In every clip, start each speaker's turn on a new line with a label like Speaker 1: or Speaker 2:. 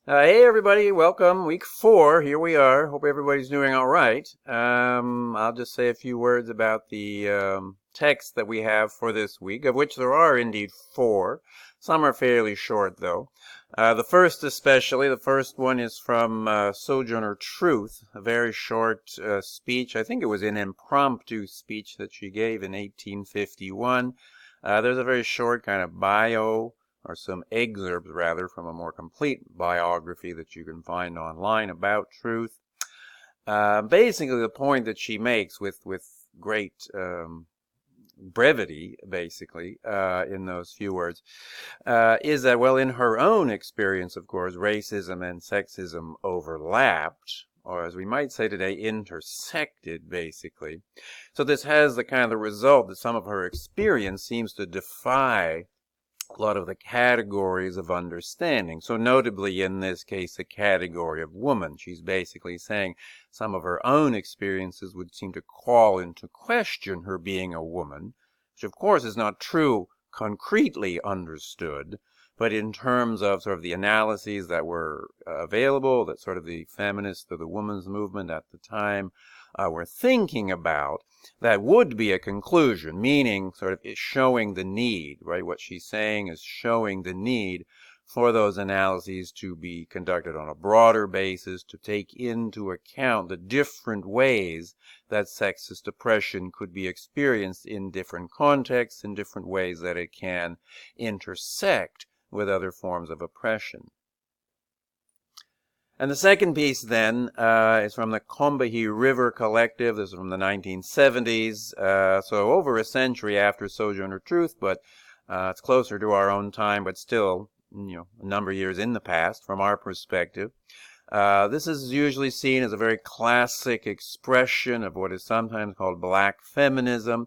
Speaker 1: Hey everybody, welcome. Week 4, here we are. Hope everybody's doing all right. I'll just say a few words about the text that we have for this week, of which there are indeed 4. Some are fairly short though. The first especially, the first one is from Sojourner Truth, a very short speech. I think it was an impromptu speech that she gave in 1851. There's a very short kind of bio, or some excerpts rather, from a more complete biography that you can find online about Truth. Basically, the point that she makes with great brevity, basically, in those few words, is that, well, in her own experience, of course, racism and sexism overlapped, or as we might say today, intersected, basically. So this has the kind of the result that some of her experience seems to defy a lot of the categories of understanding. So notably in this case, the category of woman. She's basically saying some of her own experiences would seem to call into question her being a woman, which of course is not true concretely understood, but in terms of sort of the analyses that were available, that sort of the feminist or the women's movement at the time were thinking about, that would be a conclusion, meaning sort of it's showing the need, right? What she's saying is showing the need for those analyses to be conducted on a broader basis, to take into account the different ways that sexist oppression could be experienced in different contexts, in different ways that it can intersect with other forms of oppression. And the second piece then is from the Combahee River Collective. This is from the 1970s, so over a century after Sojourner Truth, but it's closer to our own time, but still, a number of years in the past from our perspective. This is usually seen as a very classic expression of what is sometimes called black feminism,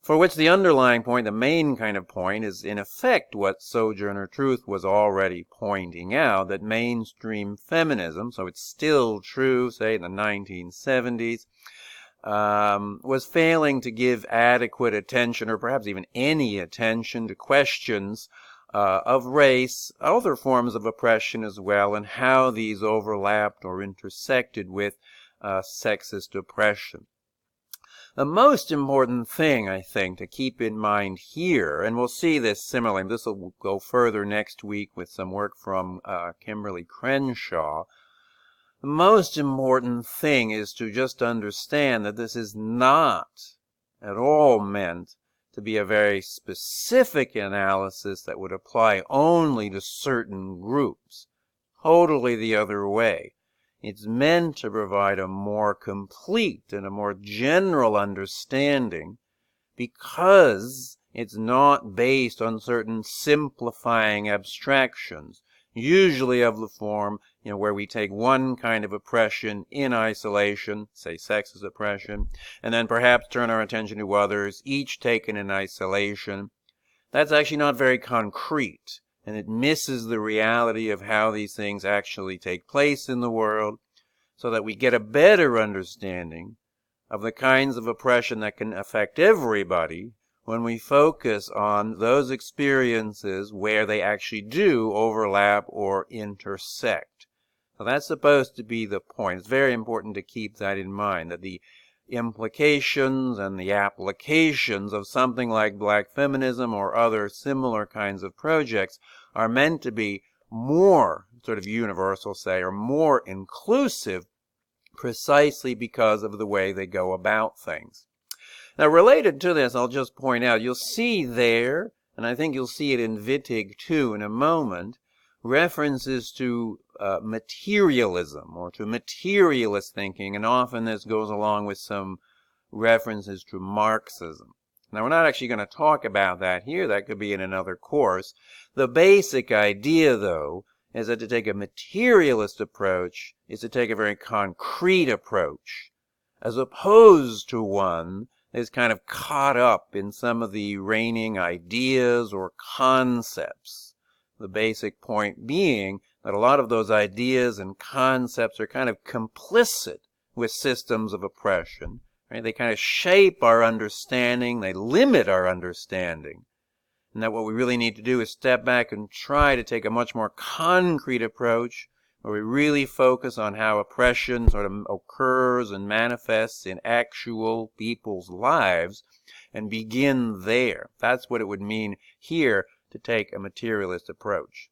Speaker 1: for which the underlying point, the main kind of point, is in effect what Sojourner Truth was already pointing out, that mainstream feminism, so it's still true, say in the 1970s, was failing to give adequate attention, or perhaps even any attention, to questions of race, other forms of oppression as well, and how these overlapped or intersected with sexist oppression. The most important thing, I think, to keep in mind here, and we'll see this similarly, this will go further next week with some work from Kimberly Crenshaw, the most important thing is to just understand that this is not at all meant to be a very specific analysis that would apply only to certain groups. Totally the other way. It's meant to provide a more complete and a more general understanding because it's not based on certain simplifying abstractions, usually of the form, where we take one kind of oppression in isolation, say sexist oppression, and then perhaps turn our attention to others, each taken in isolation. That's actually not very concrete, and it misses the reality of how these things actually take place in the world, so that we get a better understanding of the kinds of oppression that can affect everybody when we focus on those experiences where they actually do overlap or intersect. So that's supposed to be the point. It's very important to keep that in mind, that the implications and the applications of something like black feminism or other similar kinds of projects are meant to be more sort of universal, say, or more inclusive, precisely because of the way they go about things. Now, related to this, I'll just point out, you'll see there, and I think you'll see it in Wittig too in a moment, references to materialism or to materialist thinking, and often this goes along with some references to Marxism. Now, we're not actually going to talk about that here. That could be in another course. The basic idea, though, is that to take a materialist approach is to take a very concrete approach, as opposed to one that is kind of caught up in some of the reigning ideas or concepts. The basic point being that a lot of those ideas and concepts are kind of complicit with systems of oppression. Right? They kind of shape our understanding, they limit our understanding. And that what we really need to do is step back and try to take a much more concrete approach where we really focus on how oppression sort of occurs and manifests in actual people's lives, and begin there. That's what it would mean here to take a materialist approach.